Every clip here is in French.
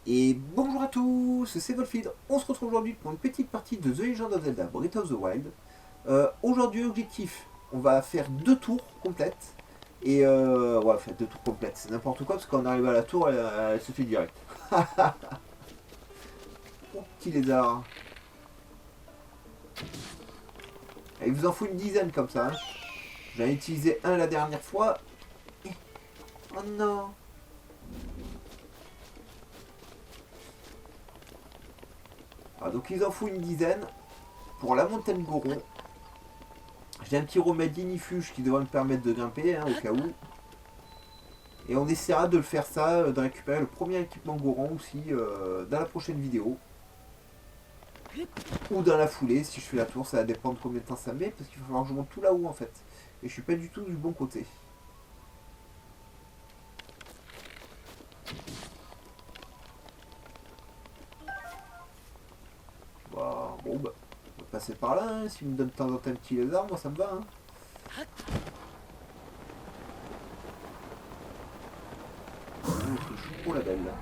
Et bonjour à tous, c'est Goldfield. On se retrouve aujourd'hui pour une petite partie de The Legend of Zelda Breath of the Wild. Aujourd'hui, objectif, on va faire 2 tours complètes. Et ouais, faire 2 tours complètes, c'est n'importe quoi parce qu'on arrive à la tour, elle se fait direct. Oh, petit lézard. Il vous en faut une dizaine comme ça. Hein. J'en ai utilisé un la dernière fois. Oh non. Ah, donc il en faut une dizaine pour la montagne Goron. J'ai un petit remède d'inifuge qui devrait me permettre de grimper, hein, au cas où. Et on essaiera de le faire ça, de récupérer le premier équipement Goron aussi dans la prochaine vidéo. Ou dans la foulée, si je fais la tour, ça va dépendre de combien de temps ça met, parce qu'il va falloir que je monte tout là-haut en fait. Et je suis pas du tout du bon côté. Bah, bon bah, on va passer par là, hein. S'il me donne de temps en temps un petit lézard, moi ça me va. Hein. Ah, je suis trop la belle là.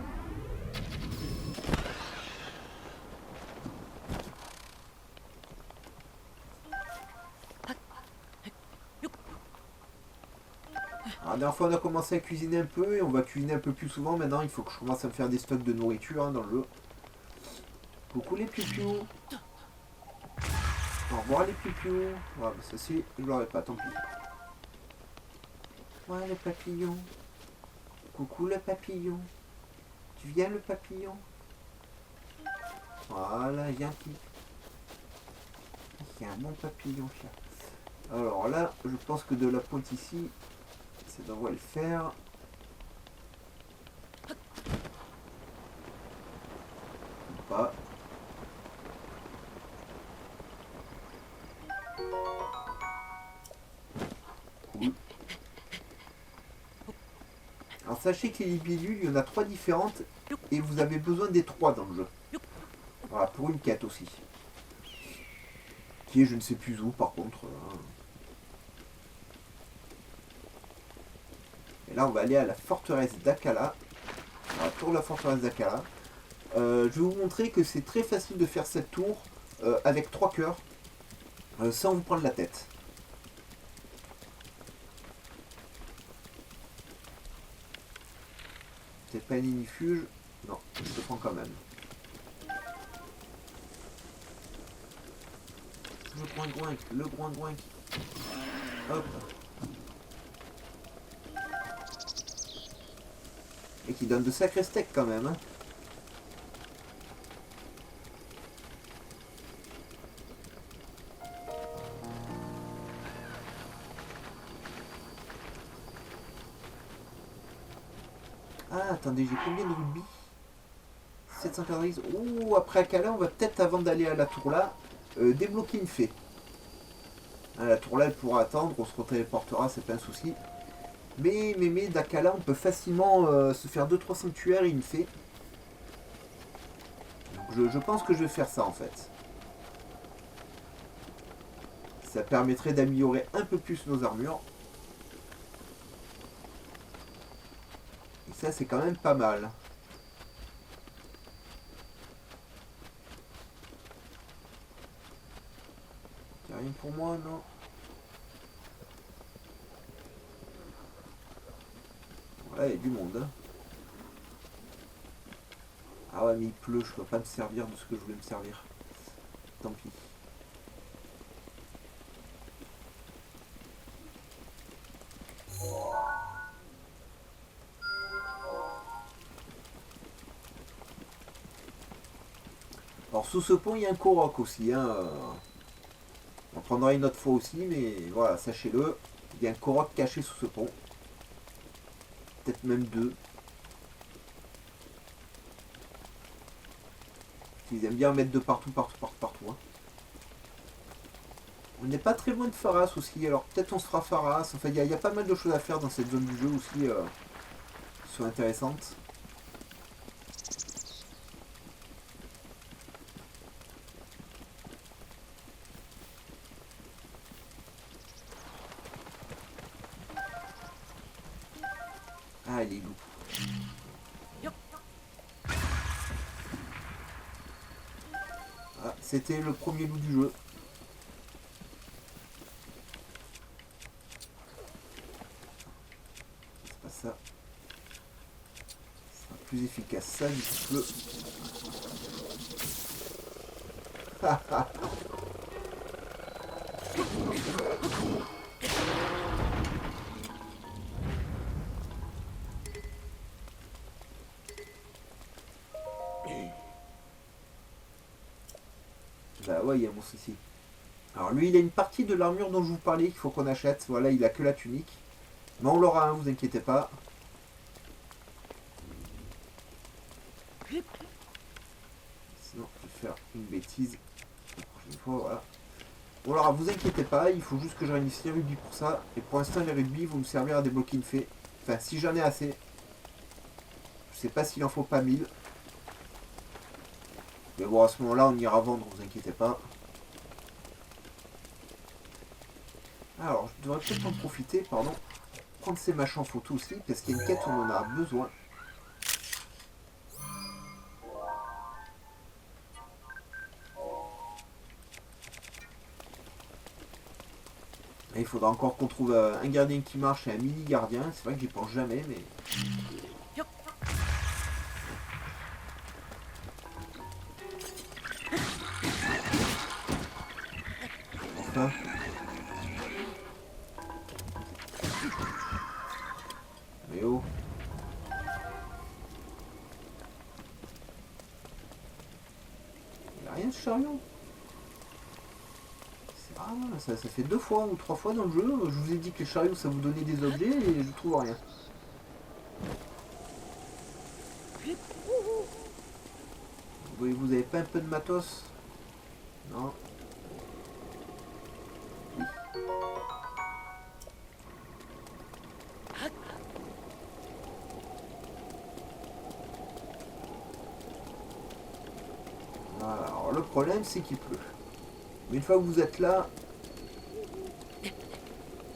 Alors, la dernière fois on a commencé à cuisiner un peu et on va cuisiner un peu plus souvent. Maintenant il faut que je commence à me faire des stocks de nourriture hein, dans le jeu. Coucou les piou-piou. Au revoir les piou-piou. Ouais, bah, ça si, je l'aurais pas, tant pis. Ouais le papillon. Coucou le papillon. Tu viens le papillon. Voilà, gentil. C'est un bon papillon chat. Alors là, je pense que de la pointe ici, ça devrait le faire. Ou pas. Cool. Alors sachez que les libilules, il y en a 3 différentes et vous avez besoin des 3 dans le jeu. Voilà, pour une quête aussi. Qui est je ne sais plus où par contre. Et là on va aller à la forteresse d'Akala. On va tour de la forteresse d'Akala. Je vais vous montrer que c'est très facile de faire cette tour avec 3 cœurs sans vous prendre la tête. C'est pas un inifuge. Non, je te prends quand même. Le groin-groin, le groin-groin. Hop. Et qui donne de sacrés steaks quand même. Hein. Ah, attendez, j'ai combien de rubis 790. Ouh, après Akala, on va peut-être, avant d'aller à la tour là, débloquer une fée. Hein, la tour là, elle pourra attendre, on se retéléportera, c'est pas un souci. Mais d'Akala, on peut facilement se faire 2-3 sanctuaires et une fée. Donc je pense que je vais faire ça en fait. Ça permettrait d'améliorer un peu plus nos armures. Et ça, c'est quand même pas mal. Y'a rien pour moi, non? Ouais, il y a du monde. Hein. Ah ouais, mais il pleut, je peux pas me servir de ce que je voulais me servir. Tant pis. Alors sous ce pont, il y a un Korok aussi. Hein. On prendra une autre fois aussi, mais voilà, sachez-le. Il y a un Korok caché sous ce pont. Peut-être même 2. Ils aiment bien en mettre de partout, partout, partout, partout. Hein. On n'est pas très loin de Pharas aussi, alors peut-être on se fera Pharas. Enfin, il y a pas mal de choses à faire dans cette zone du jeu aussi qui sont intéressantes. Ah, les loups. C'était le premier loup du jeu. C'est pas ça. C'est plus efficace ça du feu. Bah ouais, il y a mon souci. Alors lui, il a une partie de l'armure dont je vous parlais qu'il faut qu'on achète. Voilà, il a que la tunique. Mais on l'aura, hein, vous inquiétez pas. Sinon, je vais faire une bêtise. La prochaine fois, voilà. Bon alors, vous inquiétez pas, il faut juste que je réunisse les rubis pour ça. Et pour l'instant, les rubis vont me servir à débloquer une fée. Enfin, si j'en ai assez. Je sais pas s'il en faut pas 1000. Mais bon, à ce moment-là, on ira vendre, vous inquiétez pas. Alors, je devrais peut-être en profiter, pardon. Prendre ces machins en photo aussi, parce qu'il y a une quête où on en a besoin. Et il faudra encore qu'on trouve un gardien qui marche et un mini gardien. C'est vrai que j'y pense jamais, mais... Enfin... Mais oh... Il n'y a rien de chariot. Ah, ça fait 2 fois ou 3 fois dans le jeu. Je vous ai dit que les chariots ça vous donnait des objets et je trouve rien. Vous avez pas un peu de matos? Non. Oui. Voilà. Alors le problème c'est qu'il pleut. Mais une fois que vous êtes là,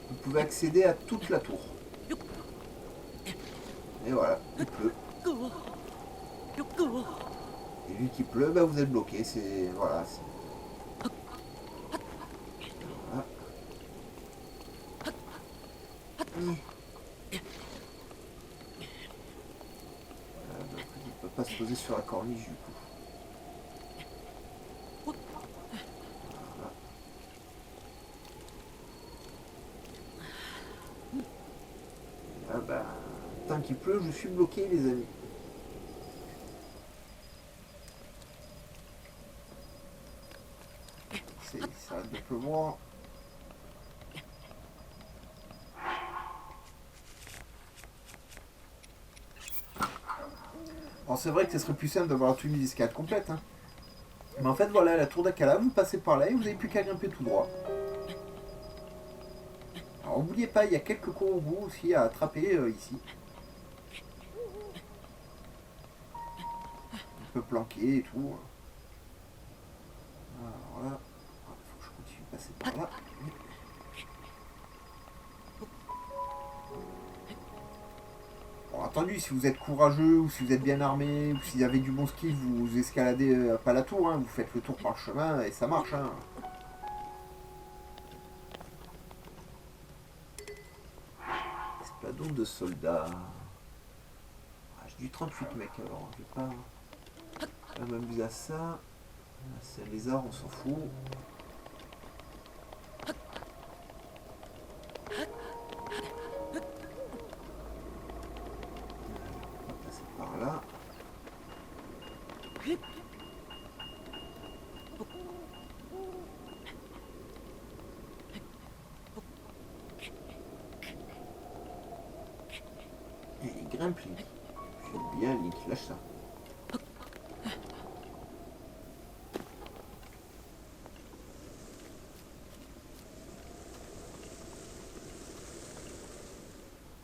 vous pouvez accéder à toute la tour. Et voilà, il pleut. Et vu qu'il pleut, bah vous êtes bloqué. C'est... Voilà. Voilà. Donc, il ne peut pas se poser sur la corniche du coup. Ah bah, tant qu'il pleut, je suis bloqué les amis. Ça arrête de pleuvoir. Alors c'est vrai que ce serait plus simple d'avoir la tenue d'escalade complète. Hein. Mais en fait voilà, la tour d'Akala, vous passez par là et vous n'avez plus qu'à grimper tout droit. Alors n'oubliez pas, il y a quelques corbeaux aussi à attraper ici. On peut planquer et tout. Alors là, il faut que je continue de passer par là. Bon, attendu, si vous êtes courageux ou si vous êtes bien armé ou si vous avez du bon skill, vous escaladez pas la tour, hein, vous faites le tour par le chemin et ça marche. Hein. Espadon de soldats. Ah, j'ai du 38 mecs alors, je vais pas m'amuser à ça. C'est un lézard, on s'en fout. On va passer par là. Et il grimpe Link. J'aime bien Link, lâche ça.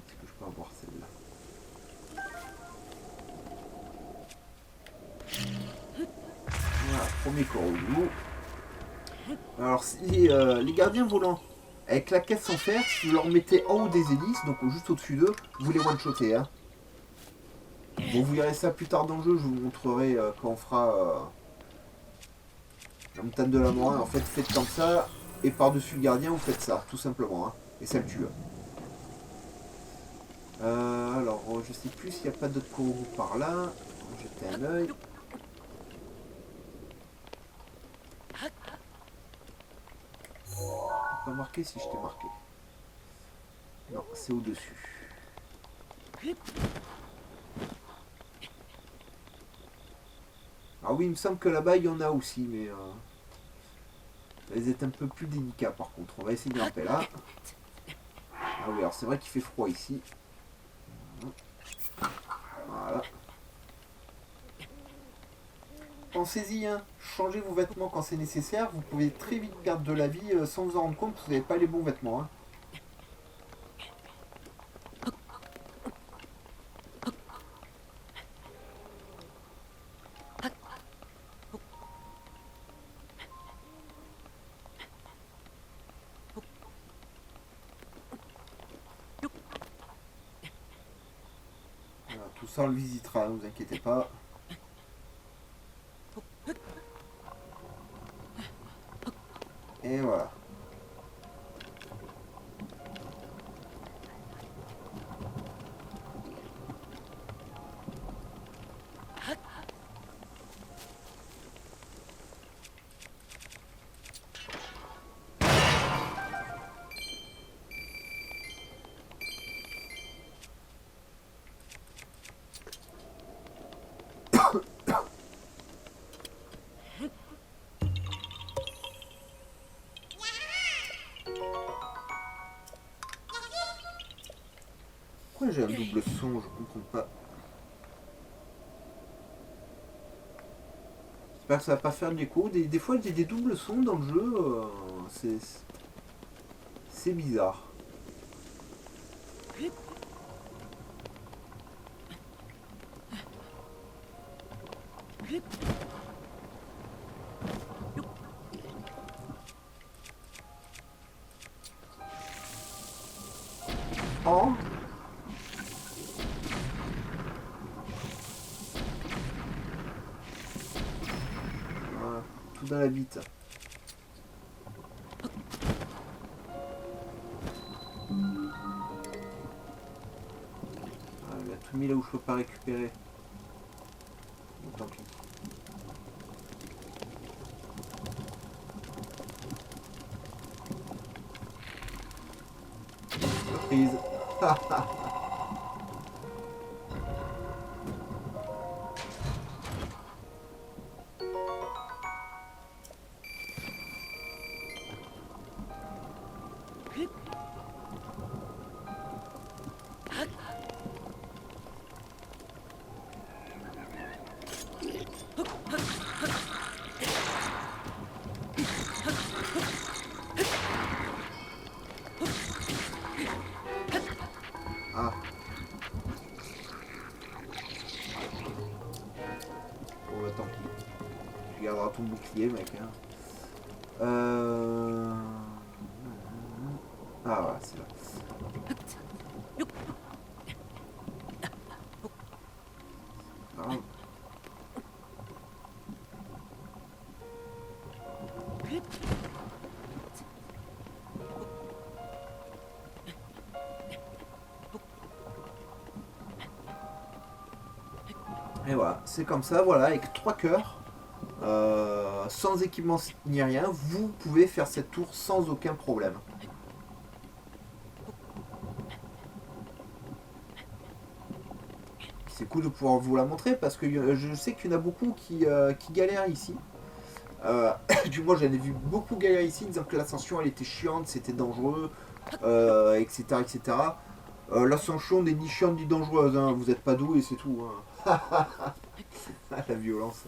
Est-ce que je peux avoir celle-là? Voilà, premier corps au loup. Alors les gardiens volants avec la caisse en fer, si vous leur mettez en haut des hélices, donc juste au-dessus d'eux, vous les one-shotez. Hein. Bon, vous verrez ça plus tard dans le jeu, je vous montrerai quand on fera La montagne de la Morin, en fait, faites comme ça, et par-dessus le gardien, vous faites ça, tout simplement. Hein, et ça le tue. Alors, je sais plus s'il n'y a pas d'autres coraux par là. On va jeter un œil. Pas marqué si je t'ai marqué. Non, c'est au-dessus. Ah oui, il me semble que là-bas, il y en a aussi, mais... elles sont un peu plus délicats, par contre. On va essayer de grimper là. Ah oui, alors c'est vrai qu'il fait froid ici. Voilà. Pensez-y, hein. Changez vos vêtements quand c'est nécessaire. Vous pouvez très vite perdre de la vie sans vous en rendre compte que vous n'avez pas les bons vêtements. Hein. Voilà, tout ça on le visitera, ne vous inquiétez pas. Et voilà. Pourquoi j'ai un double son? Je comprends pas. J'espère que ça va pas faire de l'écho. Des fois j'ai des doubles sons dans le jeu. C'est bizarre. Oh, voilà, tout dans la bite. Ah, il a tout mis là où je peux pas récupérer. Bon, tant pis. Surprise. Ah, bon bah tant pis. Tu garderas ton bouclier, mec. Hein. Euh... Ah voilà, c'est là. Ah, et voilà, c'est comme ça, voilà, avec 3 cœurs, sans équipement ni rien, vous pouvez faire cette tour sans aucun problème. C'est cool de pouvoir vous la montrer parce que je sais qu'il y en a beaucoup qui galèrent ici. Du moins, j'en ai vu beaucoup galérer ici, disant que l'ascension elle était chiante, c'était dangereux, etc. etc. L'ascension n'est ni chiante ni dangereuse, hein. Vous n'êtes pas doux et c'est tout. Hein. La violence.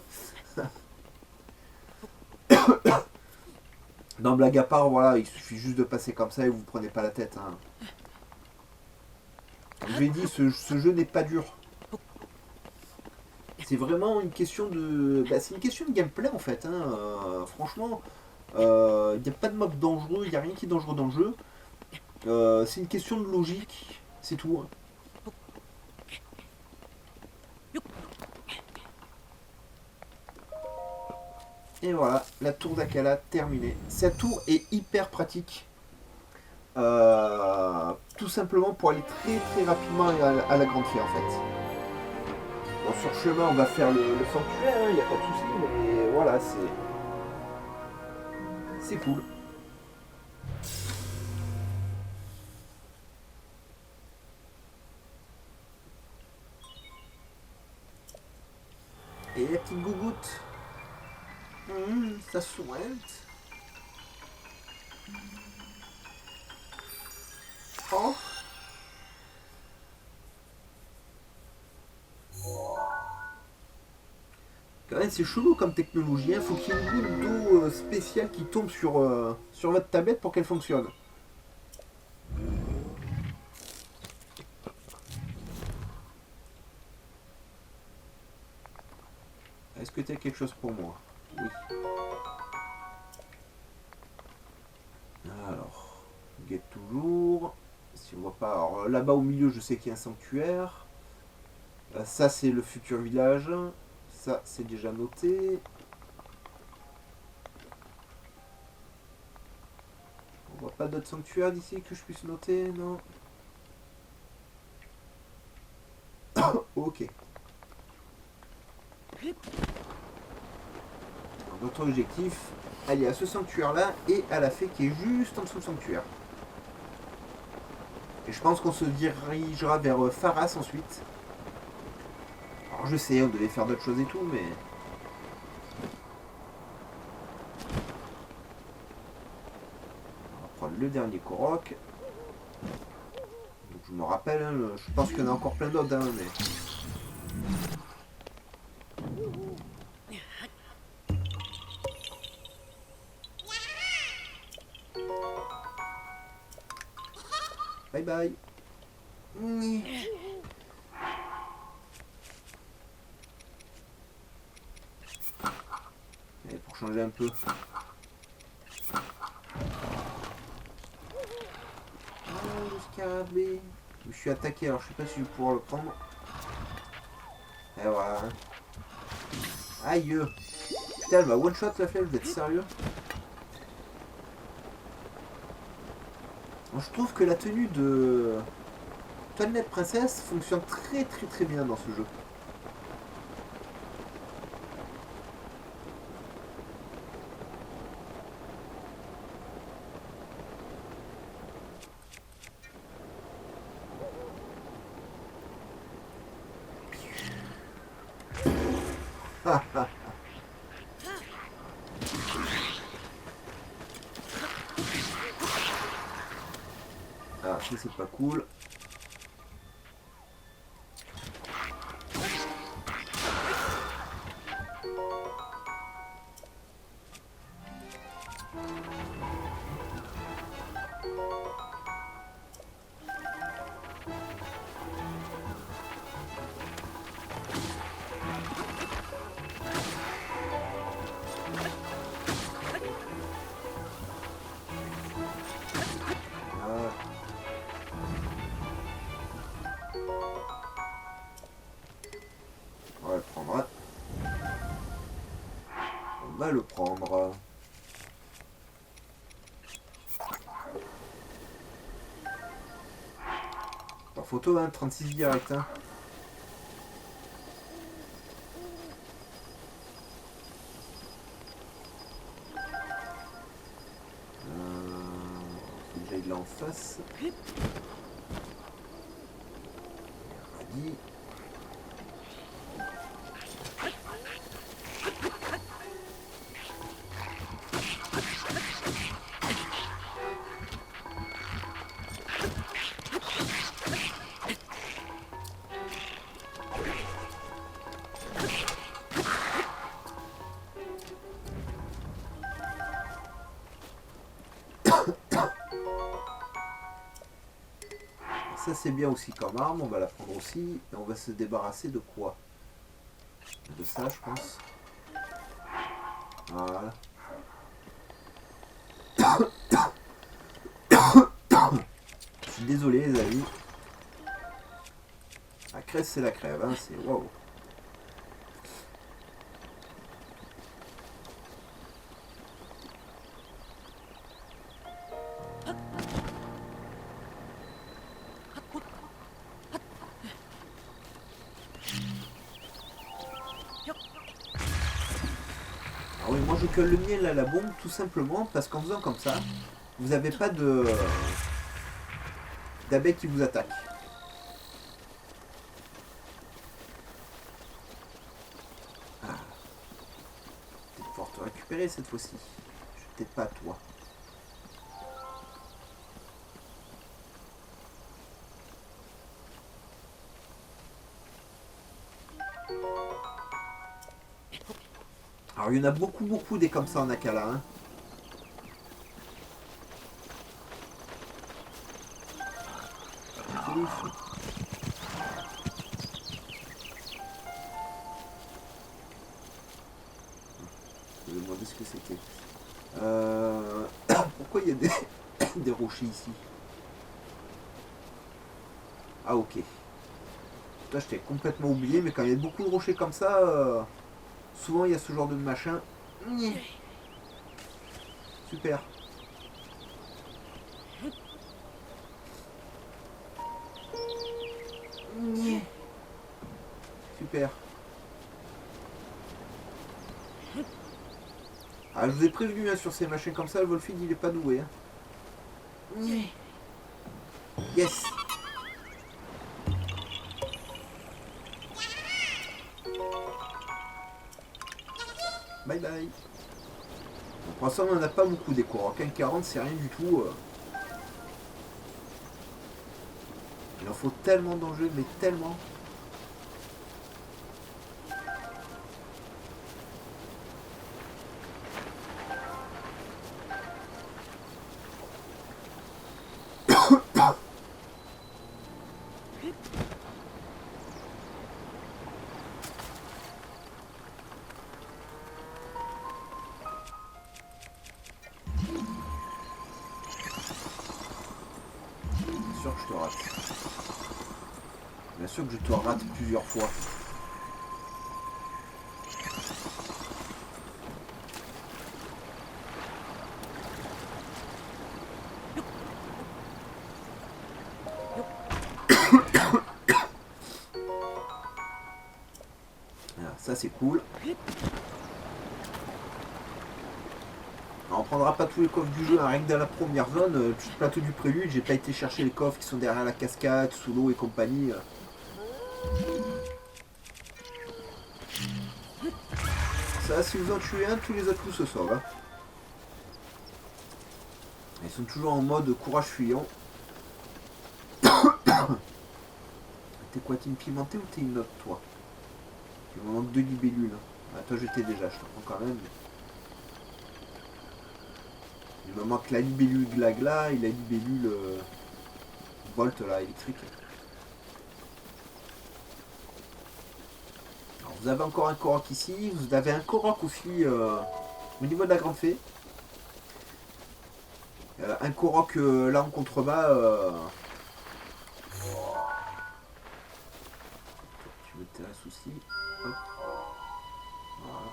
Non, blague à part, voilà, il suffit juste de passer comme ça et vous prenez pas la tête. Hein. Comme je l'ai dit, ce jeu n'est pas dur. C'est vraiment une question de. Bah, c'est une question de gameplay en fait. Hein. Franchement, il n'y a pas de mob dangereux, il n'y a rien qui est dangereux dans le jeu. C'est une question de logique, c'est tout. Hein. Et voilà, la tour d'Akala terminée. Cette tour est hyper pratique. Tout simplement pour aller très très rapidement à la grande fée en fait. Bon, sur le chemin, on va faire le sanctuaire, il n'y a pas de souci, mais voilà, c'est cool. Et la petite gougoute, ça souhaite. Oh. Quand même, c'est chelou comme technologie. Hein. Faut qu'il y ait une goutte d'eau spéciale qui tombe sur votre tablette pour qu'elle fonctionne. Est-ce que tu as quelque chose pour moi? Oui. Alors, guette toujours. Si on voit pas. Alors, là-bas au milieu, je sais qu'il y a un sanctuaire. Ça, c'est le futur village. Ça, c'est déjà noté. On voit pas d'autres sanctuaires d'ici que je puisse noter, non? Ok. Alors, notre objectif, aller à ce sanctuaire-là et à la fée qui est juste en dessous du sanctuaire. Et je pense qu'on se dirigera vers Pharas ensuite. Alors je sais, on devait faire d'autres choses et tout, mais... On va prendre le dernier Korok. Donc je me rappelle, hein, je pense qu'il y en a encore plein d'autres, hein, mais... Bye bye. Et pour changer un peu. Le scarabée. Je me suis attaqué, alors je sais pas si je vais pouvoir le prendre. Et voilà. Aïe. Putain, elle m'a one shot la flèche, vous êtes sérieux? Bon, je trouve que la tenue de Toilette Princesse fonctionne très très très bien dans ce jeu. Ah, ça c'est pas cool. Ah. On va le prendre. On va le prendre. Pas photo, hein, 36 direct. Hein. Faut que j'aille là en face. Ready. Ça c'est bien aussi comme arme, on va la prendre aussi. Et on va se débarrasser de quoi? De ça je pense. Voilà. Je suis désolé les amis. La crève c'est la crève, hein, c'est waouh. Ah oui, moi je colle le miel à la bombe tout simplement parce qu'en faisant comme ça, vous n'avez pas de d'abeilles qui vous attaquent. Ah. Je vais pouvoir te récupérer cette fois-ci. Je vais peut-être pas à toi. Alors il y en a beaucoup des comme ça en Akala. Hein. Ouf. Je me demandais ce que c'était. Pourquoi il y a des, des rochers ici? Ah ok. Toi je t'ai complètement oublié, mais quand il y a beaucoup de rochers comme ça, souvent il y a ce genre de machin. Super. Super. Ah, je vous ai prévenu hein, sur ces machins comme ça, le Wolfid il est pas doué. Hein. Yes. Bye bye. Pour l'instant on en a pas beaucoup des Koroks. 40 c'est rien du tout. Il en faut tellement dans le jeu, mais tellement. Bien sûr que je te rate. Bien sûr que je te rate plusieurs fois. Voilà, ça c'est cool. Alors, on prendra pas tous les coffres du jeu, hein, rien que dans la première zone, le plateau du prélude, j'ai pas été chercher les coffres qui sont derrière la cascade, sous l'eau et compagnie. Ça, si vous en tuez un, tous les autres coups se sauvent. Hein. Ils sont toujours en mode courage fuyant. T'es quoi, t'es une pimentée ou t'es une autre, toi? Il me manque 2 libellules. Ah, toi, j'étais déjà, je te prends quand même. Il me manque la libellule Glagla et la libellule Bolt là, électrique. Alors, vous avez encore un Korok ici, vous avez un Korok aussi au niveau de la grande fée. Un Korok là en contrebas. Tu m'intéresses aussi. Hop. Voilà.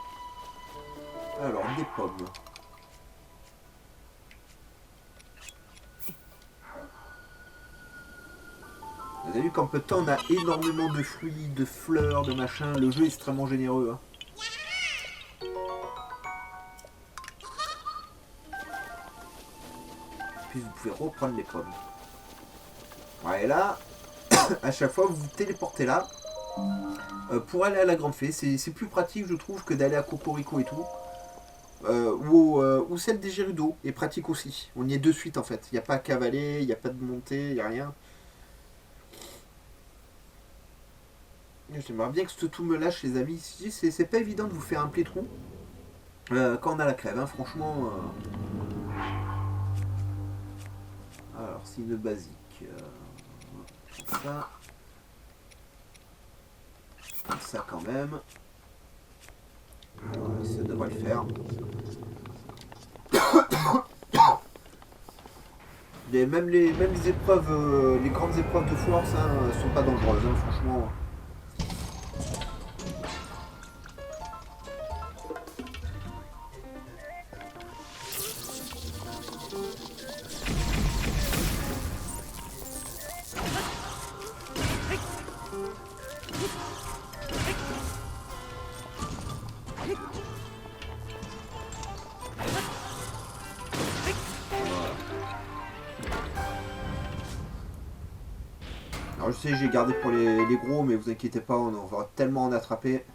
Alors, des pommes. Vous avez vu qu'en peu de temps on a énormément de fruits, de fleurs, de machins. Le jeu est extrêmement généreux. Hein. Puis vous pouvez reprendre les pommes. Ouais, et là, à chaque fois vous vous téléportez là pour aller à la grande fée. C'est plus pratique je trouve que d'aller à Cocorico et tout. Ou celle des Gerudo est pratique aussi. On y est de suite en fait. Il n'y a pas à cavaler, il n'y a pas de montée, il n'y a rien. J'aimerais bien que ce tout me lâche les amis. C'est pas évident de vous faire un plétron quand on a la crève. Hein, franchement. Alors c'est une basique. Ça. Ça quand même. Alors, ça devrait le faire. Même les épreuves, les grandes épreuves de force hein, sont pas dangereuses, hein, franchement. Alors je sais, j'ai gardé pour les gros, mais vous inquiétez pas, on va tellement en attraper.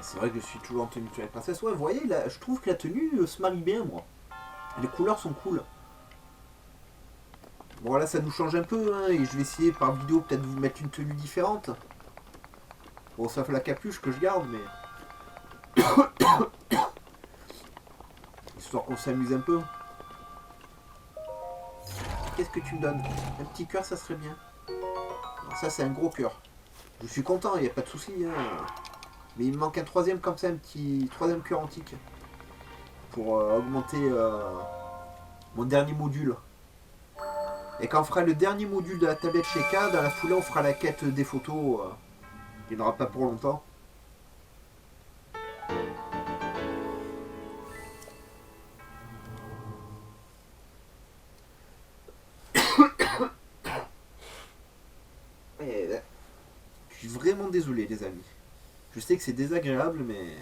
C'est vrai que je suis toujours en tenue de la princesse. Ouais, vous voyez, là, je trouve que la tenue se marie bien, moi. Les couleurs sont cool. Bon, là, ça nous change un peu, hein, et je vais essayer par vidéo peut-être vous mettre une tenue différente. Bon, sauf la capuche que je garde, mais... Histoire qu'on s'amuse un peu. Qu'est-ce que tu me donnes? Un petit cœur, ça serait bien. Alors ça, c'est un gros cœur. Je suis content, il n'y a pas de souci. Hein. Mais il me manque un troisième comme ça, un petit troisième cœur antique. Pour augmenter mon dernier module. Et quand on fera le dernier module de la tablette Sheikah, dans la foulée, on fera la quête des photos. Il n'y en aura pas pour longtemps. Et, je suis vraiment désolé, les amis. Je sais que c'est désagréable, mais...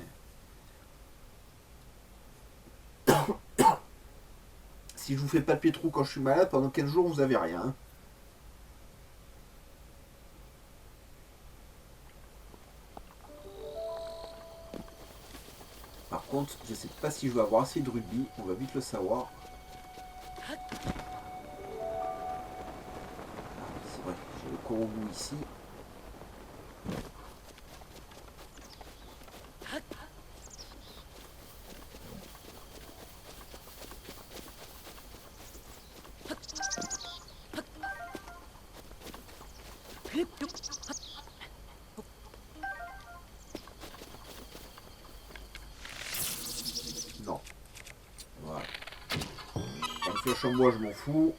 Si je vous fais pas de trou quand je suis malade, pendant 15 jours, vous avez rien. Hein. Par contre, je sais pas si je vais avoir assez de rugby, on va vite le savoir. Ah, c'est vrai, j'ai le Korogu ici. Non. Voilà. Comme flèche en bois, je m'en fous.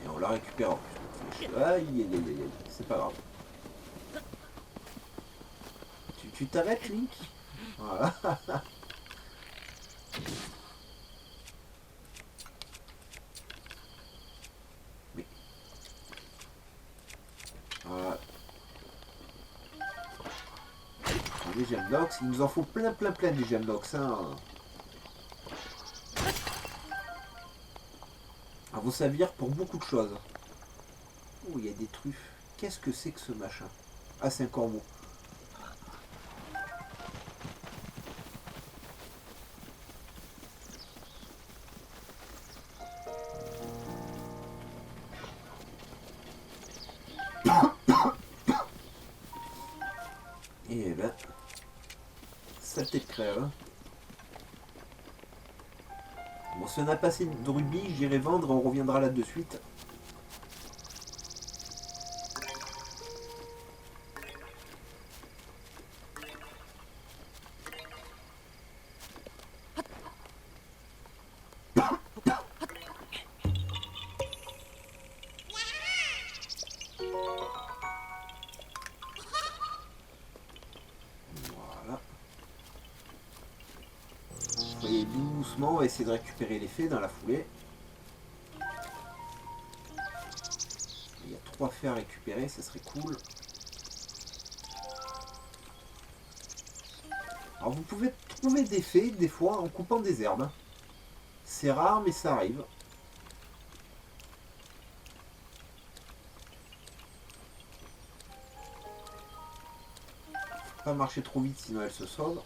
Et on la récupère en plus. Aïe, aïe, aïe, aïe, aïe. C'est pas grave. Tu t'arrêtes, Link? Voilà. Mais... Voilà. Les gemblocks, il nous en faut plein des gemblocks. Hein. À vous servir pour beaucoup de choses. Oh, il y a des truffes. Qu'est-ce que c'est que ce machin? Ah, c'est un corbeau. Et ben, saleté de crève. Bon, si on a passé de rubis, j'irai vendre, on reviendra là de suite. Voilà. Vous voyez, doucement, on va essayer de récupérer les fées dans la foulée. Il y a 3 fées à récupérer, ça serait cool. Alors vous pouvez trouver des fées, des fois, en coupant des herbes. C'est rare, mais ça arrive. Faut pas marcher trop vite, sinon elle se sauve.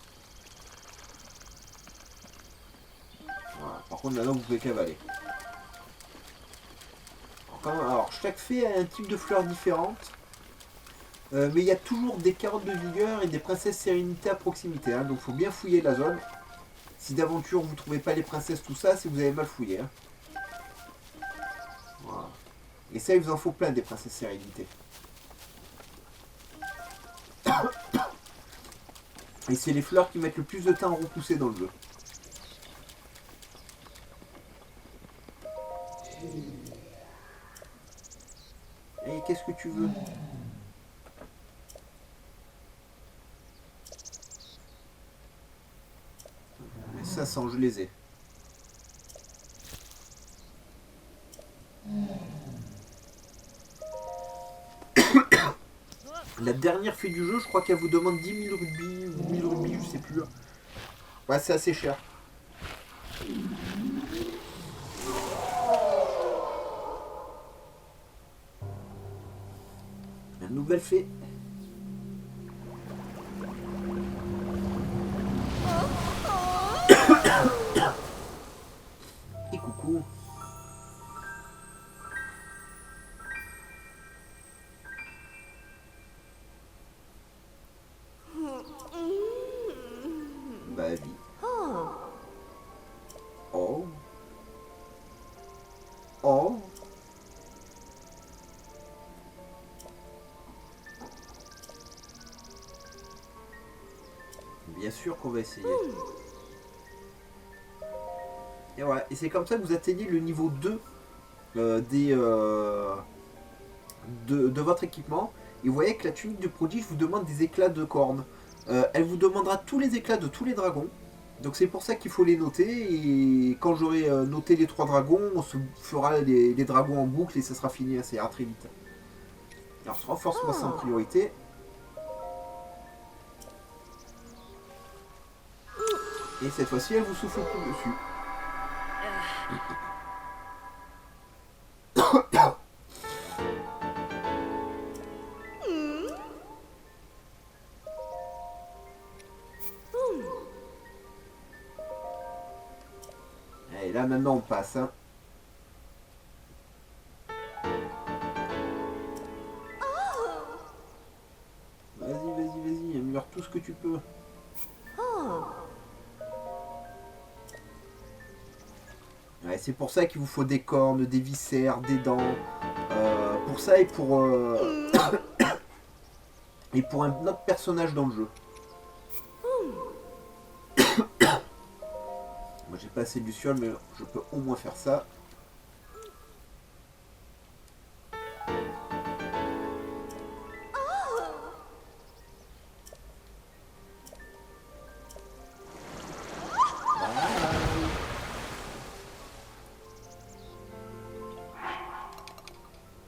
Voilà. Par contre, maintenant, vous pouvez cavaler. Alors, chaque fée a un type de fleurs différente. Mais il y a toujours des carottes de vigueur et des princesses sérénité à proximité. Hein, donc il faut bien fouiller la zone. Si d'aventure vous ne trouvez pas les princesses, tout ça, c'est que vous avez mal fouillé. Hein. Voilà. Et ça, il vous en faut plein des princesses sérénité. Et c'est les fleurs qui mettent le plus de temps à repousser dans le jeu. Et qu'est-ce que tu veux? 500, je les ai. La dernière fille du jeu, je crois qu'elle vous demande 10 000 rubis ou 1000 rubis, je sais plus. Ouais, c'est assez cher. Une nouvelle fée. Et coucou. Bah vie. Oh. Oh. Bien sûr qu'on va essayer. Et voilà, et c'est comme ça que vous atteignez le niveau 2 de votre équipement. Et vous voyez que la tunique de prodige vous demande des éclats de cornes. Elle vous demandera tous les éclats de tous les dragons. Donc c'est pour ça qu'il faut les noter. Et quand j'aurai noté les 3 dragons, on se fera les dragons en boucle et ça sera fini, ça ira très vite. Alors renforce-moi ça en priorité. Et cette fois-ci, elle vous souffle plus dessus. Et là maintenant on passe. Hein. Vas-y, améliore tout ce que tu peux. Ouais, c'est pour ça qu'il vous faut des cornes, des viscères, des dents. Pour ça et pour un autre personnage dans le jeu. Moi j'ai pas assez de luciole mais je peux au moins faire ça.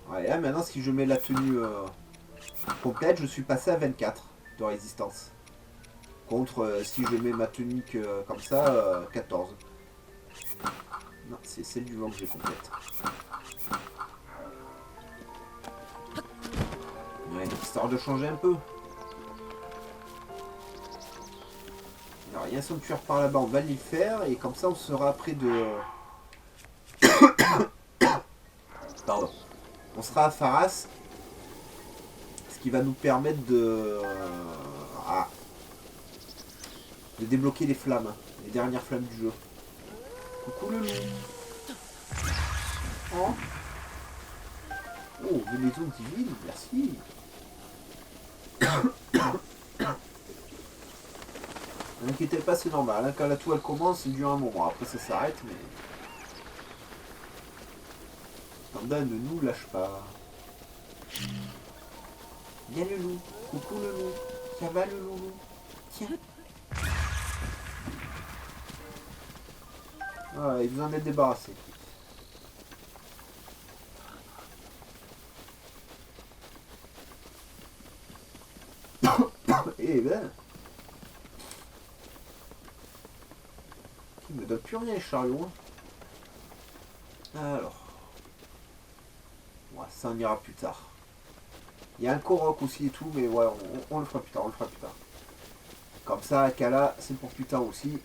Ouais, là maintenant si je mets la tenue complète, je suis passé à 24 de résistance. Contre si je mets ma tunique comme ça, 14. Non, c'est celle du vent que j'ai complète. Ouais, histoire de changer un peu. Alors, il y a un sanctuaire par là-bas, on va l'y faire, et comme ça on sera près de... Pardon. On sera à Pharas, ce qui va nous permettre de débloquer les flammes, les dernières flammes du jeu. Coucou le loup. Oh, oh une maison divine, merci. N'inquiétez pas, c'est normal. Hein, quand la toile commence, il dure un moment. Après, ça s'arrête, mais... Panda ne nous lâche pas. Viens le loup. Coucou le loup. Ça va le loup? Tiens. Voilà, il vous en est débarrassé. Eh ben... Il me donne plus rien les chariots. Alors... Ouais, ça on ira plus tard. Il y a un Korok aussi et tout, mais ouais, on le fera plus tard, Comme ça, Akala, c'est pour plus tard aussi.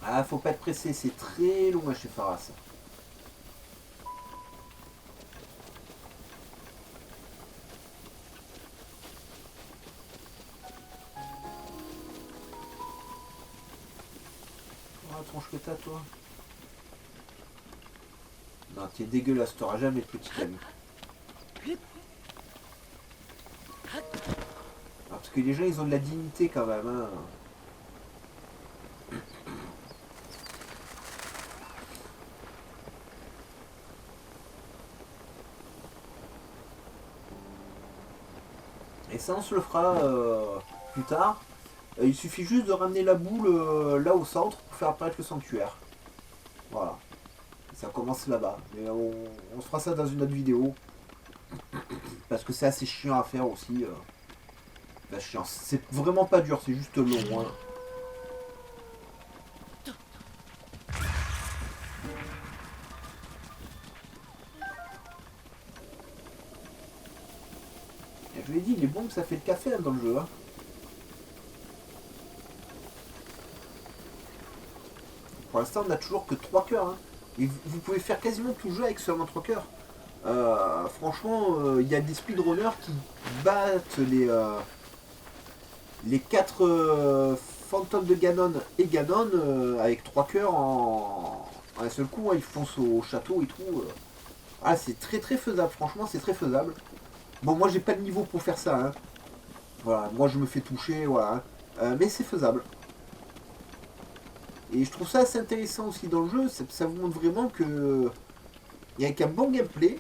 Ah, faut pas être pressé, c'est très loin chez Pharas. Oh, la tronche que t'as, toi. Non, t'es dégueulasse, t'auras jamais de petit ami. Parce que les gens, ils ont de la dignité quand même. Hein. Et ça, on se le fera plus tard. Il suffit juste de ramener la boule là au centre pour faire apparaître le sanctuaire. Voilà. Et ça commence là-bas. Mais on se fera ça dans une autre vidéo. Parce que c'est assez chiant à faire aussi. Enfin, chiant. C'est vraiment pas dur, c'est juste long. Hein. Et je lui ai dit, il est bon que ça fait le café hein, dans le jeu. Hein. Pour l'instant, on n'a toujours que 3 cœurs. Hein. Et vous pouvez faire quasiment tout le jeu avec seulement 3 cœurs. Franchement, il y a des speedrunners qui battent les 4 fantômes de Ganon et Ganon avec 3 cœurs en un seul coup. Hein, ils foncent au château et tout. Ah, c'est très très faisable. Franchement, c'est très faisable. Bon, moi, j'ai pas de niveau pour faire ça. Hein. Voilà, moi, je me fais toucher. Voilà. Mais c'est faisable. Et je trouve ça assez intéressant aussi dans le jeu, ça vous montre vraiment que avec un bon gameplay,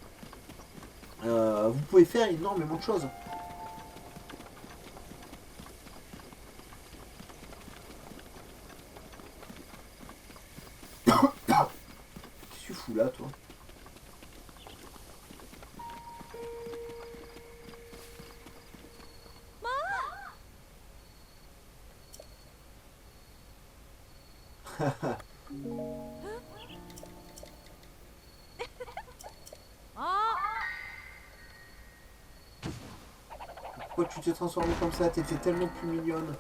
vous pouvez faire énormément de choses. Qu'est-ce que tu fous là, toi? Pourquoi tu t'es transformée comme ça? T'étais tellement plus mignonne.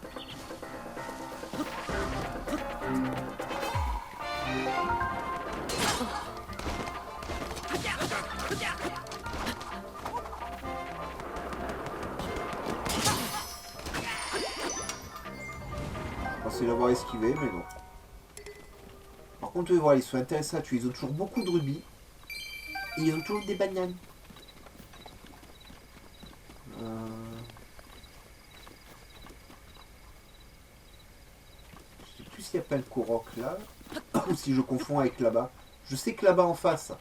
Je pensais l'avoir esquivé, mais non. Par contre, voilà, ils sont intéressants. Ils ont toujours beaucoup de rubis. Et ils ont toujours des bananes. Je sais plus s'il n'y a pas le Korok là. Ou si je confonds avec là-bas. Je sais que là-bas en face,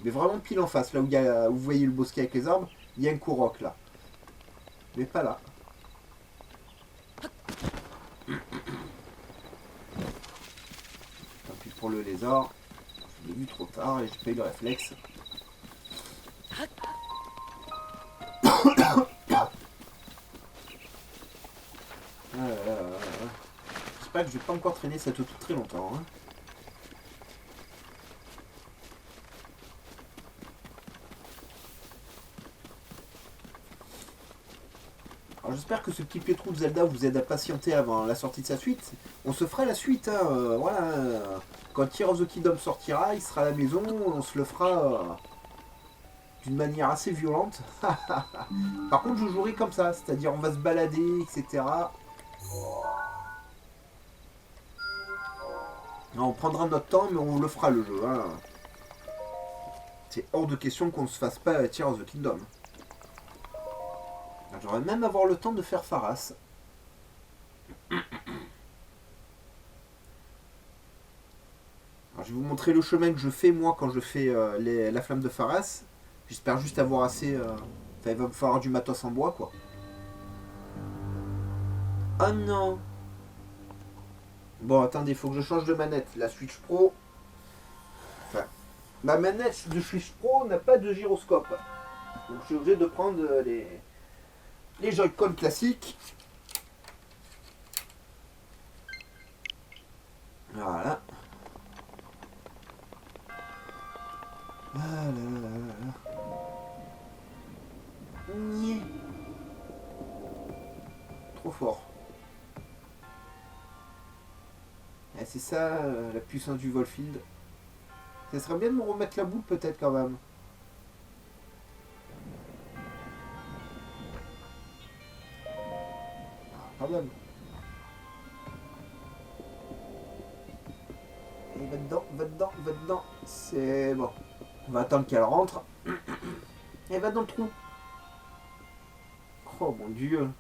mais vraiment pile en face, là où, où vous voyez le bosquet avec les arbres, il y a un Korok là. Mais pas là. Tant pis pour le lézard. Je l'ai vu trop tard et j'ai pas eu le réflexe. J'espère que je vais pas encore traîner cette toute très longtemps. Hein. Alors j'espère que ce petit playthrough de Zelda vous aide à patienter avant la sortie de sa suite. On se fera la suite, hein, voilà. Quand Tears of the Kingdom sortira, il sera à la maison, on se le fera d'une manière assez violente. Par contre, je jouerai comme ça, c'est-à-dire on va se balader, etc. On prendra notre temps, mais on le fera le jeu. Hein. C'est hors de question qu'on ne se fasse pas Tears of the Kingdom. J'aurais même avoir le temps de faire Pharas. Alors, je vais vous montrer le chemin que je fais moi quand je fais la flamme de Pharas. J'espère juste avoir assez... Enfin, il va me falloir du matos en bois, quoi. Oh non! Bon, attendez, il faut que je change de manette. La Switch Pro... Enfin, ma manette de Switch Pro n'a pas de gyroscope. Donc je suis obligé de prendre les Joy-Con classiques. Voilà. Ah là là là là. Niais. Trop fort. Et c'est ça la puissance du Volfield. Ça serait bien de me remettre la boule peut-être quand même. Quand même. Et va dedans, va dedans, va dedans. C'est bon. On va attendre qu'elle rentre. Elle va dans le trou. Oh mon dieu.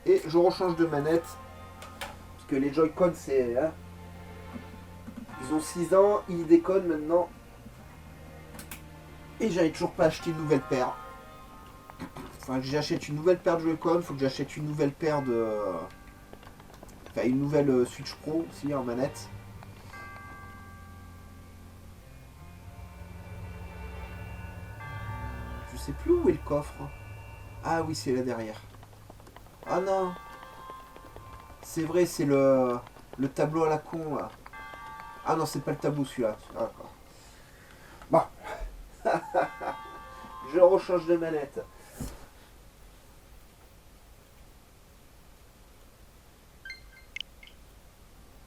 Et je rechange de manette. Parce que les Joy-Con, c'est... Hein, ils ont 6 ans, ils déconnent maintenant. Et j'avais toujours pas acheté une nouvelle paire. Enfin, que j'achète une nouvelle paire de Joy-Con, faut que j'achète une nouvelle paire de... Enfin, une nouvelle Switch Pro aussi en manette. Je sais plus où est le coffre. Ah oui, c'est là derrière. Ah non. C'est vrai, c'est le tableau à la con là. Ah non, c'est pas le tableau celui-là. Ah, d'accord. Bon. Je rechange de manette.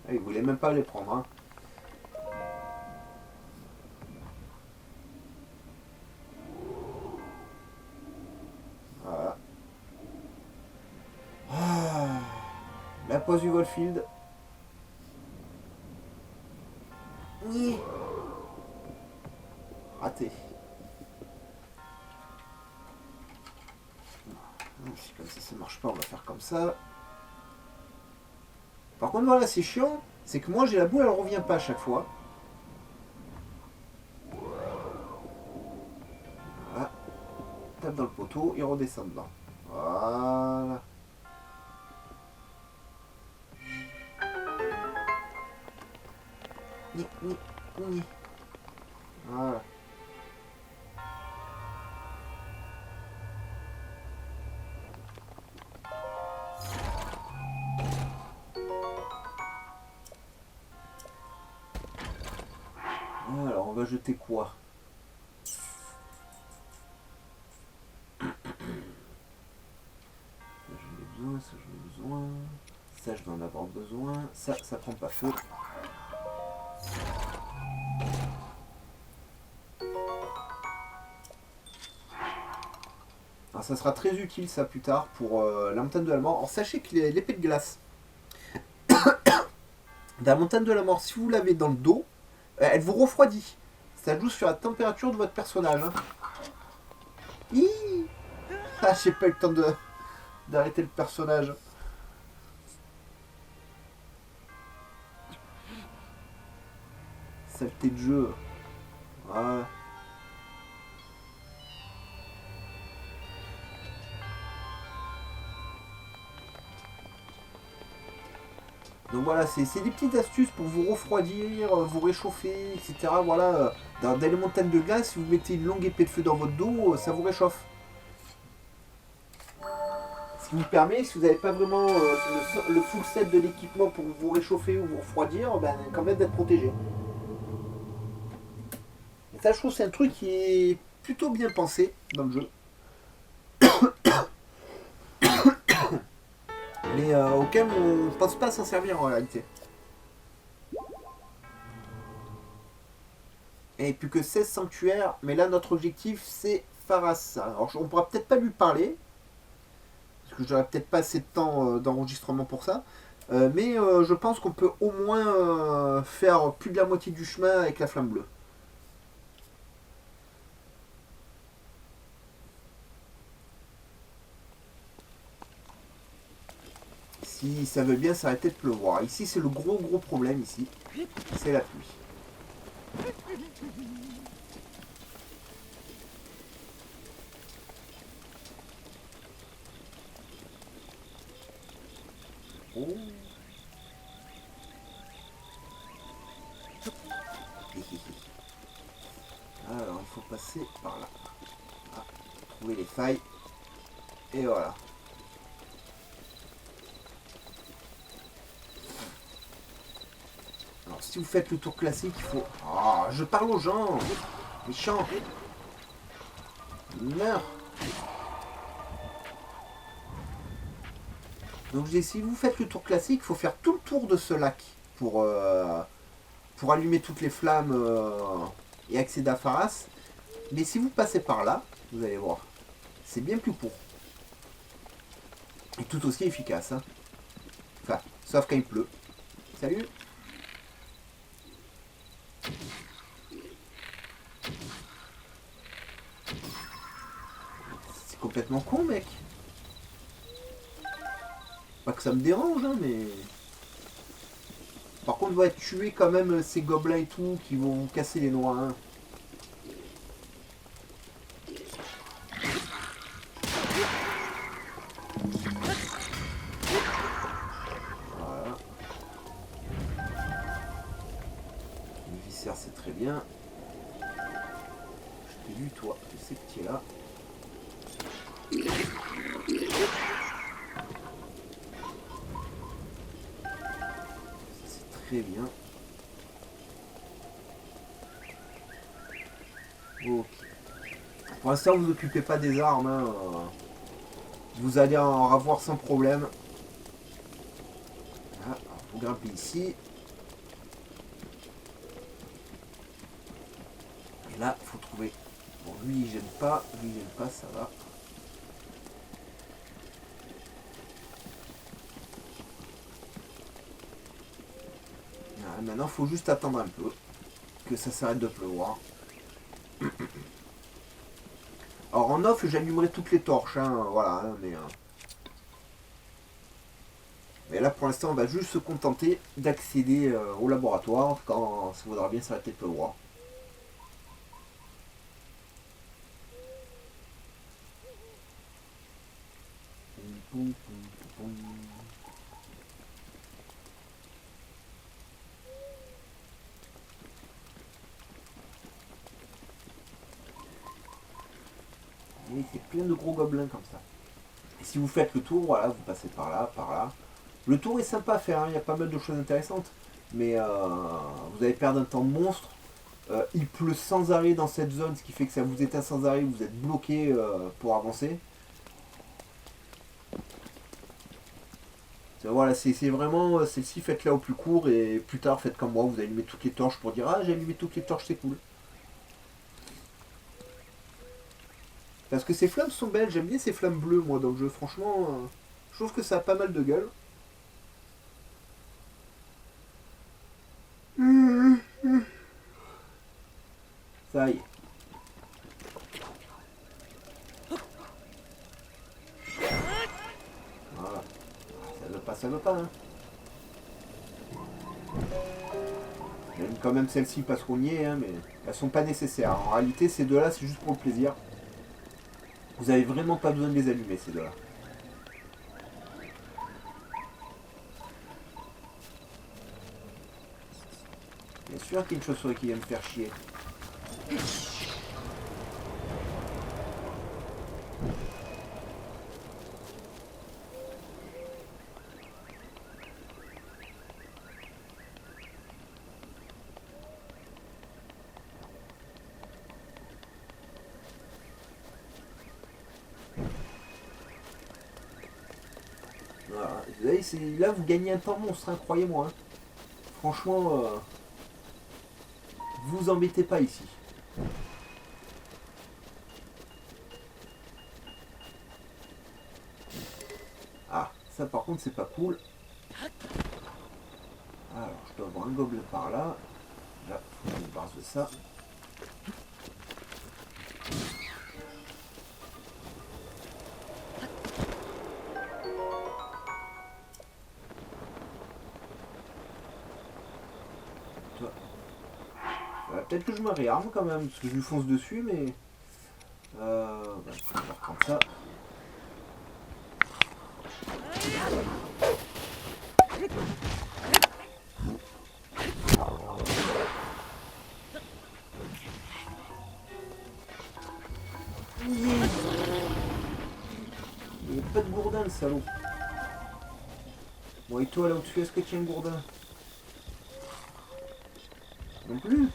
Ah, il voulait même pas les prendre. Hein. Voilà. Ah, la pause du Wolfield. Raté. Si comme ça marche pas, on va faire comme ça. Par contre, voilà, c'est chiant. C'est que moi, j'ai la boule, elle revient pas à chaque fois. Voilà. Tape dans le poteau et redescend dedans. Voilà. Voilà. Alors, on va jeter quoi? Ça, j'en ai besoin, ça, j'en ai besoin. Ça, je vais en avoir besoin. Ça prend pas feu. Alors, ça sera très utile, ça, plus tard, pour la montagne de la mort. Alors, sachez que l'épée de glace de la montagne de la mort, si vous l'avez dans le dos, elle vous refroidit. Ça joue sur la température de votre personnage. Hein. Ah, j'ai pas eu le temps d'arrêter le personnage. Saleté de jeu. Voilà. Donc voilà, c'est des petites astuces pour vous refroidir, vous réchauffer, etc. Voilà, dans les montagnes de glace, si vous mettez une longue épée de feu dans votre dos, ça vous réchauffe. Ce qui vous permet, si vous n'avez pas vraiment le full set de l'équipement pour vous réchauffer ou vous refroidir, ben, quand même d'être protégé. Et ça, je trouve que c'est un truc qui est plutôt bien pensé dans le jeu. Mais auquel on ne pense pas s'en servir en réalité. Et plus que 16 sanctuaires, mais là notre objectif c'est Pharas. Alors on pourra peut-être pas lui parler, parce que j'aurai peut-être pas assez de temps d'enregistrement pour ça, mais je pense qu'on peut au moins faire plus de la moitié du chemin avec la flamme bleue. Si ça veut bien s'arrêter de pleuvoir. Ici c'est le gros problème ici, c'est la pluie. Oh. Alors il faut passer par là. Ah, trouver les failles. Et voilà. Alors si vous faites le tour classique, il faut... Ah, je parle aux gens. Méchant. Meurs. Donc je dis, si vous faites le tour classique, il faut faire tout le tour de ce lac pour allumer toutes les flammes et accéder à Pharas. Mais si vous passez par là, vous allez voir, c'est bien plus court. Et tout aussi efficace. Hein. Enfin, sauf quand il pleut. Salut. complètement con, mec. Pas que ça me dérange, hein, mais... Par contre, ouais, tuer quand même ces gobelins et tout qui vont vous casser les noix. Hein. Voilà. Le viscère, c'est très bien. Je t'ai vu, toi. Je sais que tu es là. C'est très bien. Ok. Pour l'instant, vous occupez pas des armes. Hein. Vous allez en avoir sans problème. Ah, vous grimpez ici. Et là, il faut trouver. Bon, lui, il gêne pas. Lui, il gêne pas, ça va. Ah, maintenant, il faut juste attendre un peu. Que ça s'arrête de pleuvoir. Alors en off, j'allumerai toutes les torches, hein, voilà, hein, mais là pour l'instant, on va juste se contenter d'accéder au laboratoire quand ça voudra bien s'arrêter de pleuvoir. Et c'est plein de gros gobelins comme ça. Et si vous faites le tour, voilà, vous passez par là, par là. Le tour est sympa à faire, hein, il y a pas mal de choses intéressantes. Mais vous allez perdre un temps monstre. Il pleut sans arrêt dans cette zone, ce qui fait que ça vous éteint sans arrêt, vous êtes bloqué pour avancer. Voilà, c'est vraiment celle-ci, faites-la au plus court et plus tard faites comme moi, vous allumez toutes les torches pour dire ah j'ai allumé toutes les torches, c'est cool. Parce que ces flammes sont belles, j'aime bien ces flammes bleues moi dans le jeu, franchement, je trouve que ça a pas mal de gueule. Ça y est. Voilà. Ça veut pas, hein. J'aime quand même celle-ci parce qu'on y est, hein, mais elles sont pas nécessaires. En réalité, ces deux-là, c'est juste pour le plaisir. Vous avez vraiment pas besoin de les allumer, ces deux-là. Bien sûr qu'il y a une chauve-souris qui vient me faire chier. Voilà. Vous voyez, là, vous gagnez un temps monstre, hein, croyez-moi. Hein. Franchement, vous embêtez pas ici. Ah, ça par contre, c'est pas cool. Alors, je dois avoir un gobelin par là. Là, il faut que je me barre de ça. Toi. Peut-être que je me réarme quand même, parce que je lui fonce dessus, mais... on va reprendre ça. Il n'y a pas de gourdin, le salaud. Bon, et toi, là au-dessus, est-ce que tu as un gourdin? Non plus.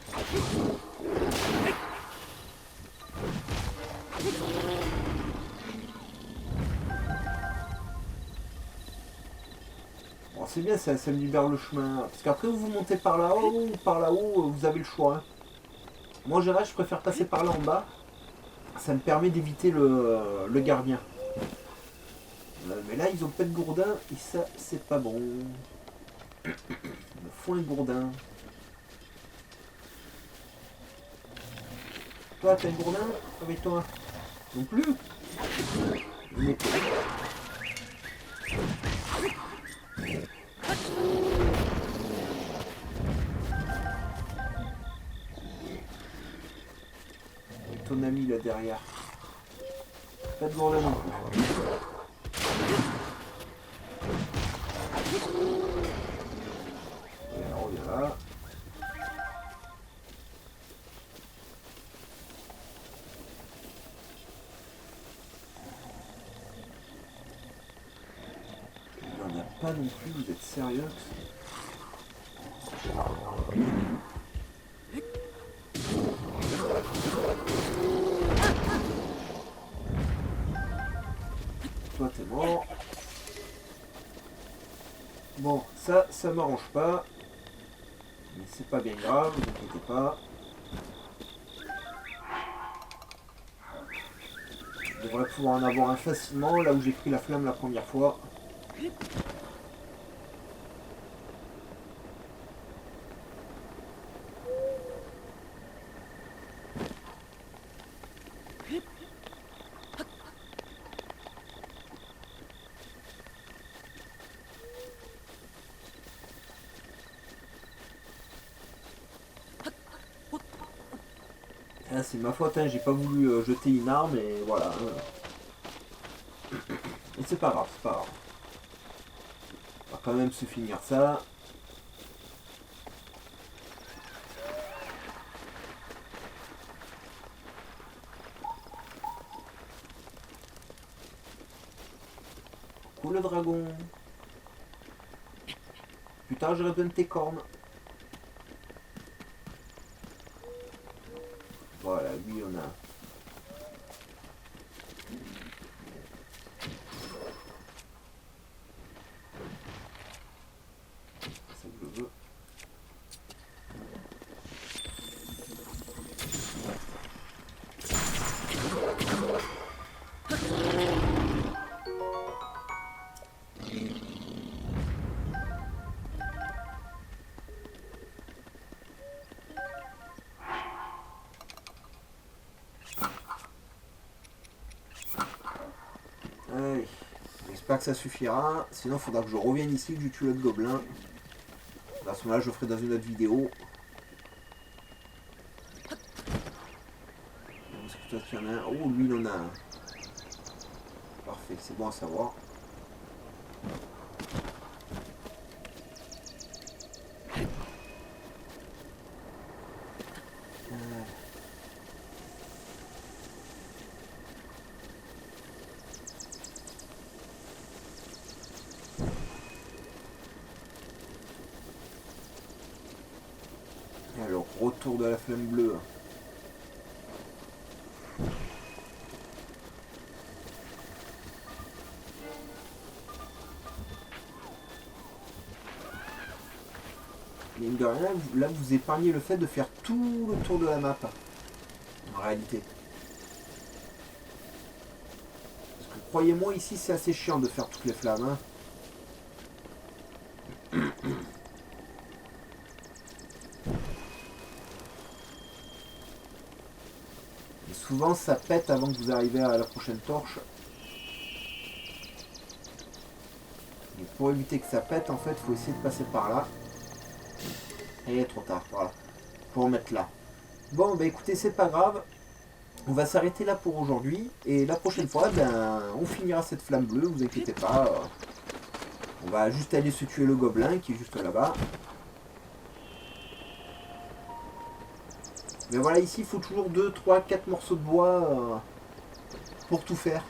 Bon, c'est bien, ça me libère le chemin. Parce qu'après, vous montez par là-haut ou par là-haut, vous avez le choix. Hein. Moi, en général, je préfère passer par là en bas. Ça me permet d'éviter le gardien. Mais là, ils ont pas de gourdin et ça, c'est pas bon. Ils me font un gourdin. Toi, t'as un gourdin avec toi? Non plus. Une épée. Et ton ami là derrière. Pas de gourdin non plus. Et alors on est là. Il n'y en a pas non plus, vous êtes sérieux? Toi t'es mort. Bon, ça m'arrange pas. Mais c'est pas bien grave, vous inquiétez pas. Je devrais pouvoir en avoir un facilement, là où j'ai pris la flamme la première fois. Ah, c'est ma faute, hein, j'ai pas voulu jeter une arme et voilà. Et c'est pas grave, c'est pas grave. On va quand même se finir ça. Cool le dragon. Putain, j'aurais besoin de tes cornes. Voilà, lui on a. Ça que je veux. Allez, j'espère que ça suffira. Sinon, il faudra que je revienne ici, que je tue l'autre gobelin. À ce moment-là, je le ferai dans une autre vidéo. Est-ce que toi, tu en as un? Oh, lui, il en a un. Parfait, c'est bon à savoir. Alors, retour de la flamme bleue. Mine de rien, là vous épargnez le fait de faire tout le tour de la map. En réalité. Parce que croyez-moi, ici c'est assez chiant de faire toutes les flammes. Hein. Et souvent ça pète avant que vous arriviez à la prochaine torche. Et pour éviter que ça pète, en fait, il faut essayer de passer par là. Et trop tard, voilà. Pour remettre là. Bon, bah écoutez, c'est pas grave. On va s'arrêter là pour aujourd'hui. Et la prochaine fois, ben, on finira cette flamme bleue, vous inquiétez pas. On va juste aller se tuer le gobelin qui est juste là-bas. Mais voilà, ici, il faut toujours 2, 3, 4 morceaux de bois pour tout faire.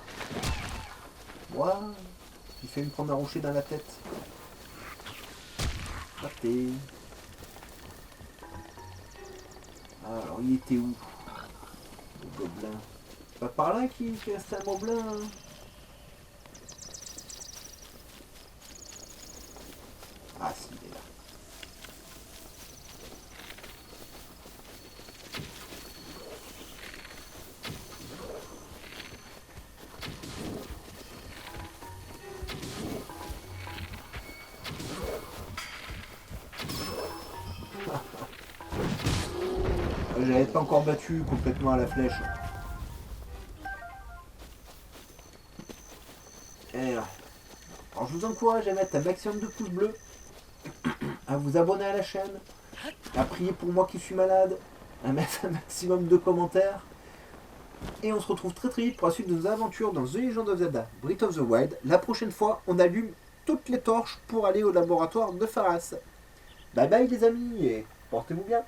Voilà. Il fait me prendre un rocher dans la tête. Raté. Alors, il était où? Le gobelin. C'est pas par là qu'il reste un gobelin hein. Ah si, il est là. J'avais pas encore battu complètement à la flèche. Alors je vous encourage à mettre un maximum de pouces bleus, à vous abonner à la chaîne, à prier pour moi qui suis malade, à mettre un maximum de commentaires. Et on se retrouve très très vite pour la suite de nos aventures dans The Legend of Zelda Breath of the Wild. La prochaine fois, on allume toutes les torches pour aller au laboratoire de Pharas. Bye bye les amis et portez-vous bien.